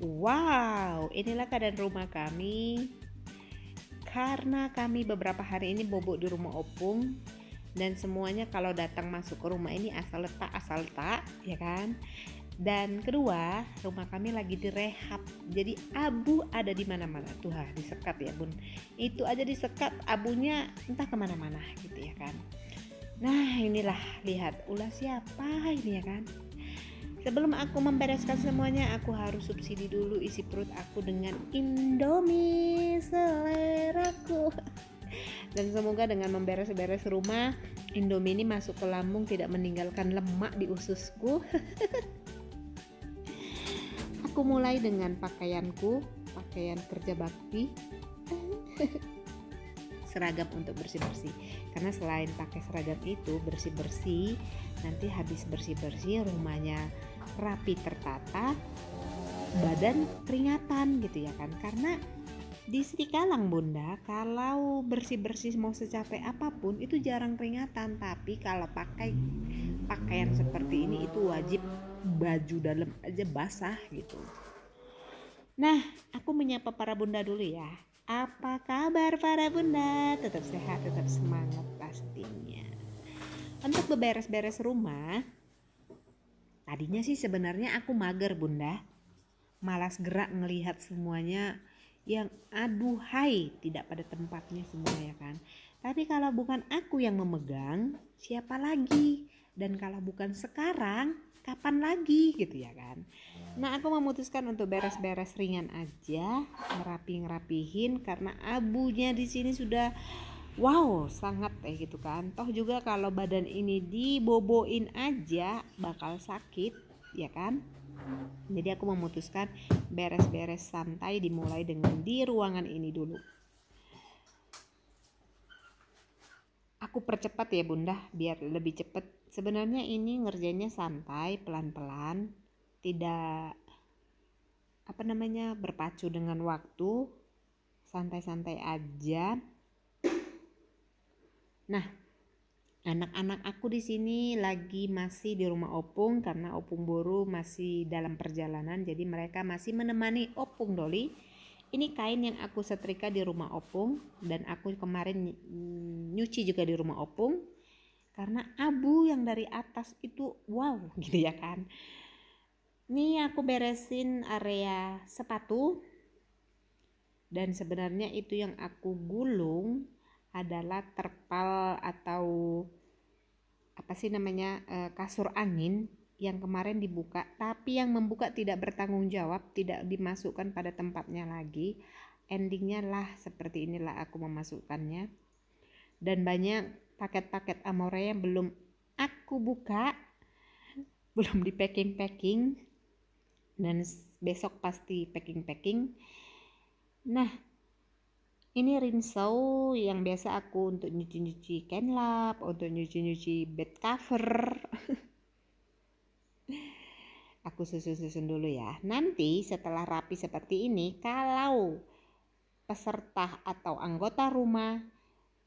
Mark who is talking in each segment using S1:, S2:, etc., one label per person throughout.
S1: Wow, inilah keadaan rumah kami. Karena kami beberapa hari ini bobok di rumah opung dan semuanya kalau datang masuk ke rumah ini asal letak, ya kan? Dan kedua, rumah kami lagi direhab. Jadi abu ada di mana-mana. Tuh, disekat ya, Bun. Itu aja disekat, abunya entah kemana-mana gitu ya kan. Nah, inilah lihat ulah siapa ini ya kan. Sebelum aku membereskan semuanya, aku harus subsidi dulu isi perut aku dengan Indomie seleraku. Dan semoga dengan memberes-beres rumah, Indomie ini masuk ke lambung, tidak meninggalkan lemak di ususku. Aku mulai dengan pakaianku, pakaian kerja bakti. Seragam untuk bersih-bersih, karena selain pakai seragam itu bersih-bersih, nanti habis bersih-bersih rumahnya rapi tertata, badan peringatan gitu ya kan. Karena di Srikalang Bunda, kalau bersih-bersih mau secapek apapun itu jarang peringatan, tapi kalau pakai pakaian seperti ini itu wajib baju dalam aja basah gitu. Nah, aku menyapa para bunda dulu ya. Apa kabar para bunda? Tetap sehat, tetap semangat pastinya. Untuk beberes-beres rumah, tadinya sih sebenarnya aku mager bunda. Malas gerak ngelihat semuanya yang aduhai, tidak pada tempatnya semua ya kan. Tapi kalau bukan aku yang memegang, siapa lagi? Dan kalau bukan sekarang, kapan lagi gitu ya kan. Nah, aku memutuskan untuk beres-beres ringan aja, ngerapihin karena abunya di sini sudah wow, sangat gitu kan. Toh juga kalau badan ini diboboin aja bakal sakit, ya kan? Jadi aku memutuskan beres-beres santai dimulai dengan di ruangan ini dulu. Aku percepat ya bunda biar lebih cepat. Sebenarnya ini ngerjainnya santai, pelan-pelan, tidak berpacu dengan waktu, santai-santai aja. Nah, anak-anak aku di sini lagi masih di rumah opung karena opung boru masih dalam perjalanan, jadi mereka masih menemani opung Doli. Ini kain yang aku setrika di rumah opung dan aku kemarin nyuci juga di rumah opung karena abu yang dari atas itu wow gitu ya kan. Ini aku beresin area sepatu dan sebenarnya itu yang aku gulung adalah terpal atau kasur angin yang kemarin dibuka, tapi yang membuka tidak bertanggung jawab, tidak dimasukkan pada tempatnya lagi. Endingnya lah seperti inilah aku memasukkannya. Dan banyak paket-paket Amore yang belum aku buka, belum di packing dan besok pasti packing. Nah, ini rinso yang biasa aku untuk nyuci kain lap, untuk nyuci bed cover. Aku susun dulu ya. Nanti setelah rapi seperti ini, kalau peserta atau anggota rumah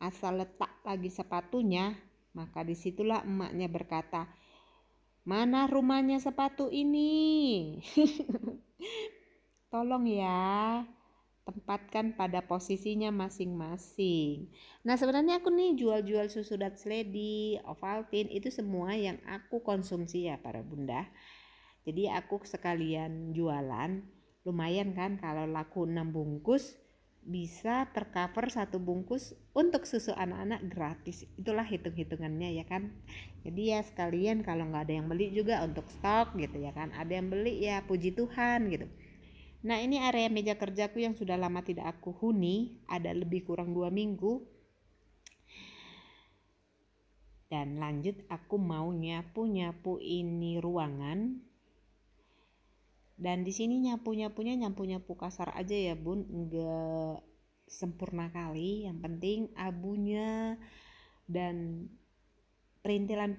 S1: asal letak lagi sepatunya, maka disitulah emaknya berkata, mana rumahnya sepatu ini? Tolong ya, tempatkan pada posisinya masing-masing. Nah sebenarnya aku nih jual susu Dutch Lady, Ovaltine, itu semua yang aku konsumsi ya para bunda. Jadi aku sekalian jualan, lumayan kan kalau laku 6 bungkus bisa tercover 1 bungkus untuk susu anak-anak gratis. Itulah hitung-hitungannya ya kan. Jadi ya sekalian kalau nggak ada yang beli juga untuk stok gitu ya kan. Ada yang beli ya puji Tuhan gitu. Nah ini area meja kerjaku yang sudah lama tidak aku huni, ada lebih kurang 2 minggu. Dan lanjut aku mau nyapu ini ruangan. Dan di sini nyapu kasar aja ya bun, enggak sempurna kali. Yang penting abunya dan perintilan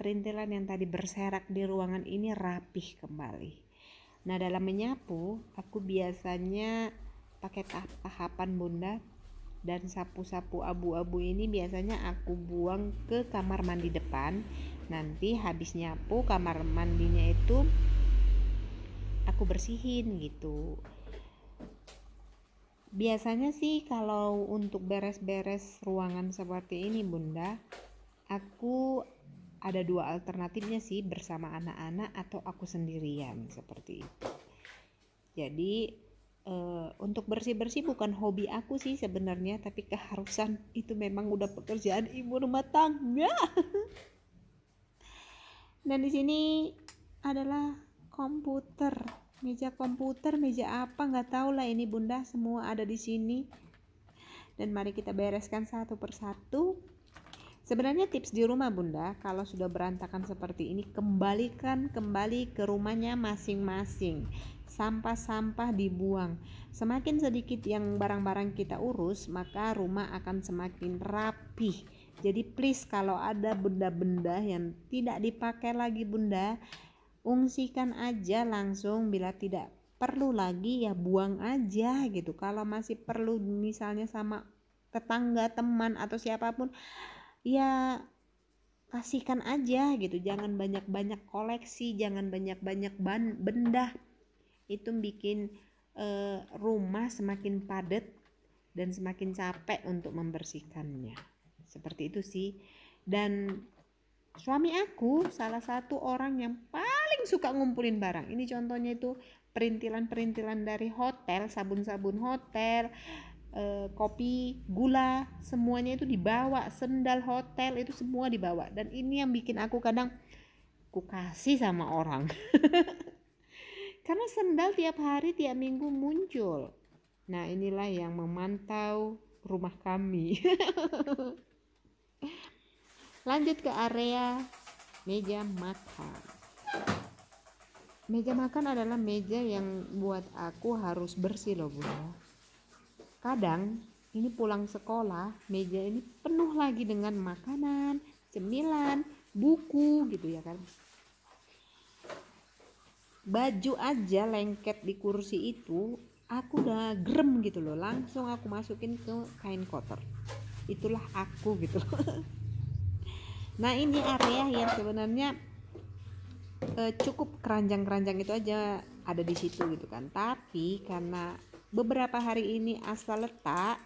S1: yang tadi berserak di ruangan ini rapih kembali. Nah dalam menyapu aku biasanya pakai tahapan bunda, dan sapu-sapu abu-abu ini biasanya aku buang ke kamar mandi depan. Nanti habis nyapu kamar mandinya itu aku bersihin gitu. Biasanya sih kalau untuk beres-beres ruangan seperti ini Bunda, aku ada dua alternatifnya sih, bersama anak-anak atau aku sendirian seperti itu. Jadi untuk bersih-bersih bukan hobi aku sih sebenarnya, tapi keharusan, itu memang udah pekerjaan ibu rumah tangga. Dan di sini adalah komputer, meja komputer, meja apa nggak tahu lah ini Bunda, semua ada di sini. Dan mari kita bereskan satu persatu. Sebenarnya tips di rumah Bunda, kalau sudah berantakan seperti ini, kembalikan kembali ke rumahnya masing-masing. Sampah-sampah dibuang. Semakin sedikit yang barang-barang kita urus, maka rumah akan semakin rapih. Jadi please, kalau ada benda-benda yang tidak dipakai lagi Bunda, ungsikan aja langsung. Bila tidak perlu lagi ya buang aja gitu. Kalau masih perlu misalnya sama tetangga, teman atau siapapun, ya kasihkan aja gitu. Jangan banyak-banyak koleksi, jangan banyak-banyak benda. Itu bikin rumah semakin padat dan semakin capek untuk membersihkannya. Seperti itu sih. Dan suami aku salah satu orang yang paling suka ngumpulin barang. Ini contohnya itu perintilan-perintilan dari hotel, sabun-sabun hotel, kopi, gula, semuanya itu dibawa, sendal hotel itu semua dibawa. Dan ini yang bikin aku kadang ku kasih sama orang. Karena sendal tiap hari, tiap minggu muncul. Nah, inilah yang memantau rumah kami. Lanjut ke area meja makan. Meja makan adalah meja yang buat aku harus bersih loh Bunda. Kadang ini pulang sekolah, meja ini penuh lagi dengan makanan, cemilan, buku gitu ya kan. Baju aja lengket di kursi itu, aku udah gerem gitu loh. Langsung aku masukin ke kain kotor. Itulah aku gitu loh. Nah, ini area yang sebenarnya cukup keranjang-keranjang itu aja ada di situ gitu kan. Tapi karena beberapa hari ini asal letak,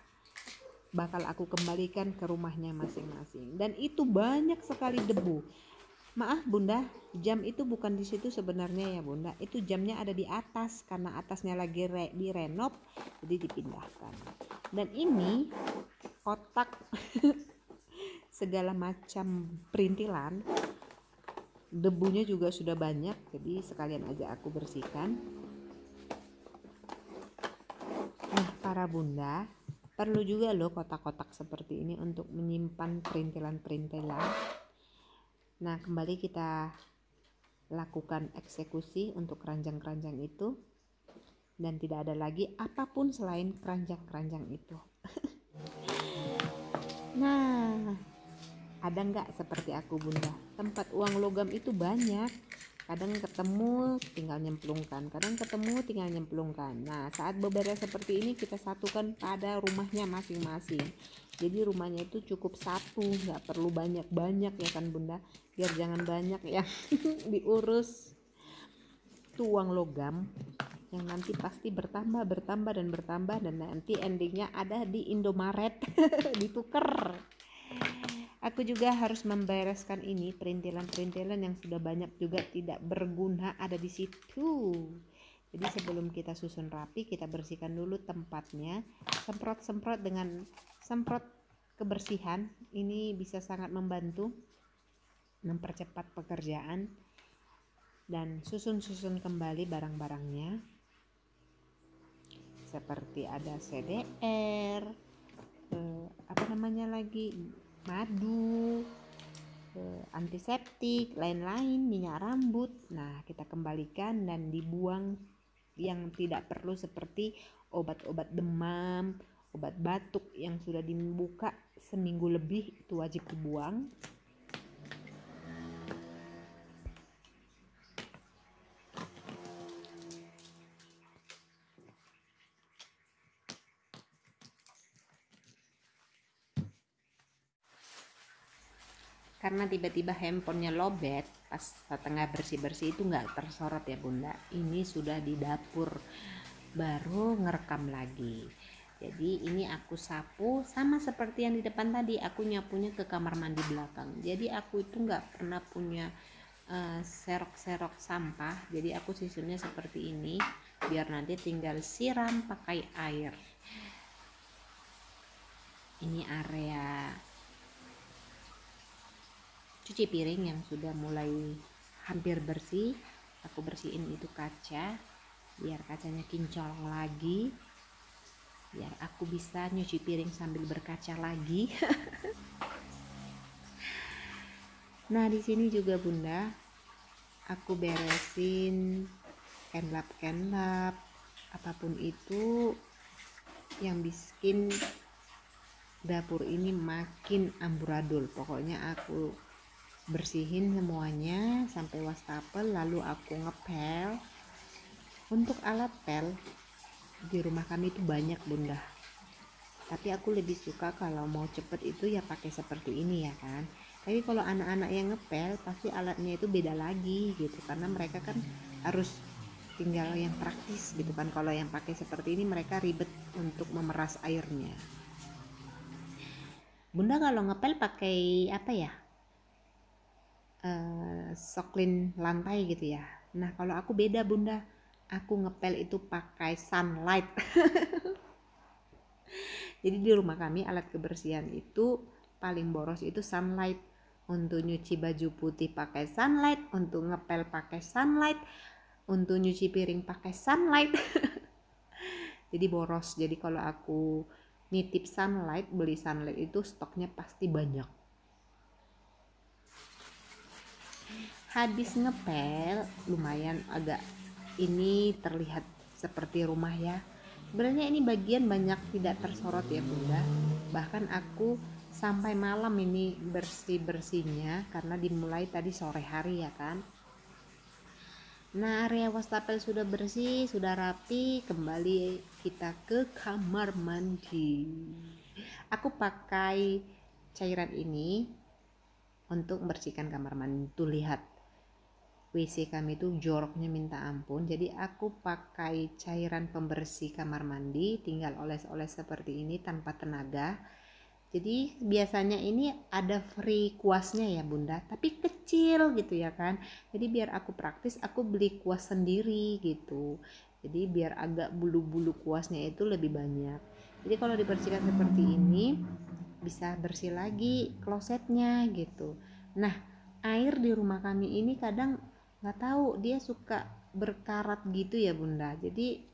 S1: bakal aku kembalikan ke rumahnya masing-masing. Dan itu banyak sekali debu. Maaf Bunda, jam itu bukan di situ sebenarnya ya Bunda. Itu jamnya ada di atas karena atasnya lagi direnov, jadi dipindahkan. Dan ini kotak segala macam perintilan, debunya juga sudah banyak, jadi sekalian aja aku bersihkan. Nah, para Bunda, perlu juga loh kotak-kotak seperti ini untuk menyimpan perintilan-perintilan. Nah, kembali kita lakukan eksekusi untuk keranjang-keranjang itu, dan tidak ada lagi apapun selain keranjang-keranjang itu. Nah, ada nggak seperti aku Bunda? Tempat uang logam itu banyak. Kadang ketemu tinggal nyemplungkan, kadang ketemu tinggal nyemplungkan. Nah, saat beberes seperti ini kita satukan pada rumahnya masing-masing. Jadi rumahnya itu cukup satu, nggak perlu banyak-banyak ya kan Bunda. Biar jangan banyak yang diurus. Itu uang logam yang nanti pasti bertambah dan nanti endingnya ada di Indomaret ditukar. Aku juga harus membereskan ini perintilan-perintilan yang sudah banyak juga tidak berguna ada di situ. Jadi sebelum kita susun rapi, kita bersihkan dulu tempatnya. Semprot-semprot dengan semprot kebersihan. Ini bisa sangat membantu mempercepat pekerjaan. Dan susun-susun kembali barang-barangnya. Seperti ada CDR, madu, antiseptik, lain-lain, minyak rambut. Nah, kita kembalikan dan dibuang yang tidak perlu seperti obat-obat demam, obat batuk yang sudah dibuka seminggu lebih, itu wajib dibuang. Karena tiba-tiba handphonenya lobet pas setengah bersih-bersih itu nggak tersorot ya Bunda. Ini sudah di dapur, baru ngerekam lagi. Jadi ini aku sapu sama seperti yang di depan tadi, aku nyapunya ke kamar mandi belakang. Jadi aku itu nggak pernah punya serok-serok sampah, jadi aku susunnya seperti ini biar nanti tinggal siram pakai air. Ini area cuci piring yang sudah mulai hampir bersih. Aku bersihin itu kaca biar kacanya kinclong lagi, biar aku bisa nyuci piring sambil berkaca lagi. Nah, di sini juga Bunda, aku beresin kenlap apapun itu yang bikin dapur ini makin amburadul. Pokoknya aku bersihin semuanya sampai wastafel, lalu aku ngepel. Untuk alat pel di rumah kami itu banyak Bunda, tapi aku lebih suka kalau mau cepet itu ya pakai seperti ini ya kan. Tapi kalau anak-anak yang ngepel pasti alatnya itu beda lagi gitu, karena mereka kan harus tinggal yang praktis gitu kan. Kalau yang pakai seperti ini mereka ribet untuk memeras airnya. Bunda kalau ngepel pakai apa ya, soklin lantai gitu ya. Nah kalau aku beda Bunda, aku ngepel itu pakai sunlight. Jadi di rumah kami alat kebersihan itu paling boros itu sunlight. Untuk nyuci baju putih pakai sunlight, untuk ngepel pakai sunlight, untuk nyuci piring pakai sunlight. Jadi boros. Jadi kalau aku nitip sunlight, beli sunlight itu stoknya pasti banyak. Habis ngepel lumayan agak ini terlihat seperti rumah ya. Sebenarnya ini bagian banyak tidak tersorot ya Bunda. Bahkan aku sampai malam ini bersih-bersihnya karena dimulai tadi sore hari ya kan. Nah, area wastafel sudah bersih, sudah rapi, kembali kita ke kamar mandi. Aku pakai cairan ini untuk membersihkan kamar mandi. Tuh lihat, WC kami itu joroknya minta ampun. Jadi aku pakai cairan pembersih kamar mandi, tinggal oles-oles seperti ini tanpa tenaga. Jadi biasanya ini ada free kuasnya ya Bunda, tapi kecil gitu ya kan. Jadi biar aku praktis, aku beli kuas sendiri gitu. Jadi biar agak bulu-bulu kuasnya itu lebih banyak. Jadi kalau dibersihkan seperti ini bisa bersih lagi klosetnya gitu. Nah, air di rumah kami ini kadang nggak tahu dia suka berkarat gitu ya Bunda. Jadi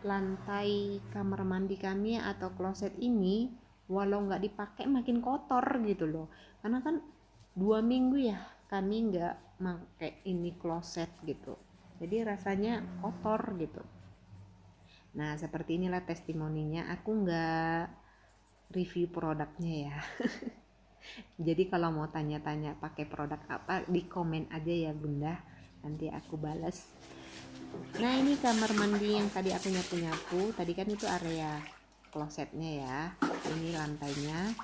S1: lantai kamar mandi kami atau kloset ini walau nggak dipakai makin kotor gitu loh, karena kan 2 minggu ya kami nggak pakai ini kloset gitu, jadi rasanya kotor gitu. Nah seperti inilah testimoninya, aku nggak review produknya ya. Jadi kalau mau tanya-tanya pakai produk apa di komen aja ya Bunda, nanti aku balas. Nah ini kamar mandi yang tadi aku nyapu-nyapu, tadi kan itu area klosetnya ya, ini lantainya.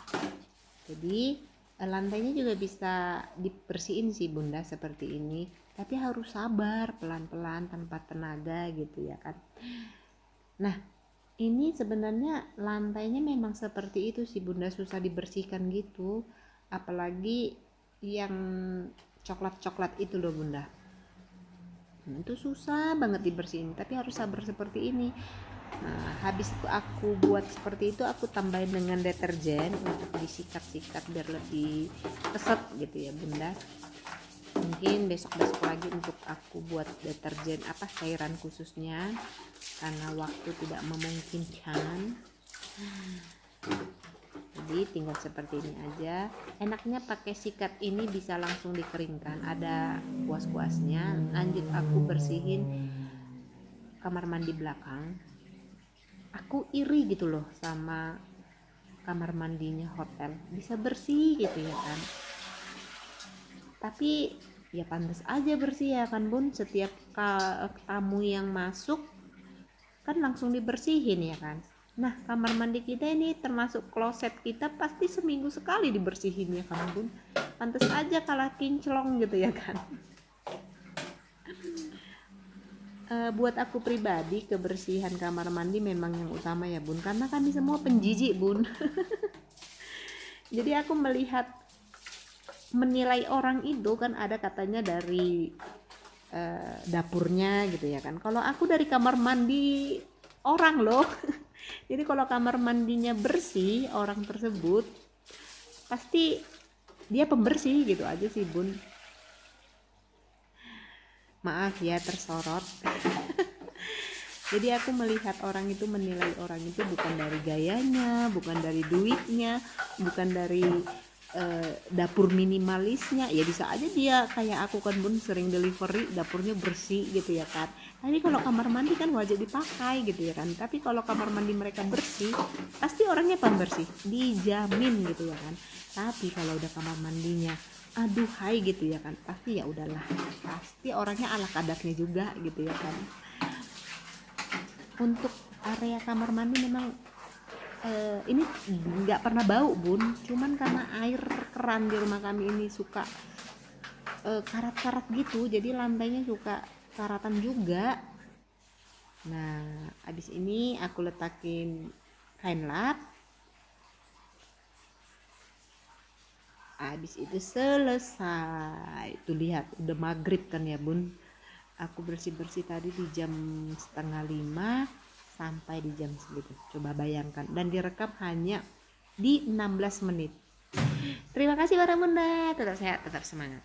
S1: Jadi lantainya juga bisa dibersihin sih Bunda seperti ini, tapi harus sabar, pelan-pelan tanpa tenaga gitu ya kan. Nah ini sebenarnya lantainya memang seperti itu sih Bunda, susah dibersihkan gitu, apalagi yang coklat-coklat itu loh Bunda. Itu susah banget dibersihin, tapi harus sabar seperti ini. Nah, habis itu aku buat seperti itu, aku tambahin dengan deterjen untuk disikat-sikat biar lebih keset gitu ya Bunda. Mungkin besok-besok lagi untuk aku buat deterjen apa cairan khususnya karena waktu tidak memungkinkan. Jadi tinggal seperti ini aja. Enaknya pakai sikat ini bisa langsung dikeringkan, ada kuas-kuasnya. Lanjut aku bersihin kamar mandi belakang. Aku iri gitu loh sama kamar mandinya hotel, bisa bersih gitu ya kan. Tapi ya pantas aja bersih ya kan Bun, setiap tamu yang masuk kan langsung dibersihin ya kan. Nah kamar mandi kita ini termasuk kloset kita pasti seminggu sekali dibersihin ya kan Bun, pantas aja kalah kinclong gitu ya kan. Buat aku pribadi kebersihan kamar mandi memang yang utama ya bun, karena kami semua penjijik bun. Jadi aku menilai orang itu kan ada katanya dari dapurnya gitu ya kan. Kalau aku dari kamar mandi orang loh. Jadi kalau kamar mandinya bersih orang tersebut pasti dia pembersih gitu aja sih bun. Maaf ya tersorot. Jadi aku melihat orang itu, menilai orang itu bukan dari gayanya, bukan dari duitnya, bukan dari dapur minimalisnya. Ya bisa aja dia kayak aku kan bun, sering delivery dapurnya bersih gitu ya kan. Tapi kalau kamar mandi kan wajib dipakai gitu ya kan. Tapi kalau kamar mandi mereka bersih, pasti orangnya pembersih, dijamin gitu ya kan. Tapi kalau udah kamar mandinya aduhai gitu ya kan, pasti ya udahlah, pasti orangnya ala kadarnya juga gitu ya kan. Untuk area kamar mandi memang ini nggak pernah bau bun, cuman karena air keran di rumah kami ini suka karat-karat gitu, jadi lantainya suka karatan juga. Nah abis ini aku letakin kain lap, abis itu selesai. Tuh lihat udah maghrib kan ya bun. Aku bersih-bersih tadi di jam 4:30 sampai di jam segitu. Coba bayangkan, dan direkam hanya di 16 menit. Terima kasih para bunda, tetap sehat, tetap semangat.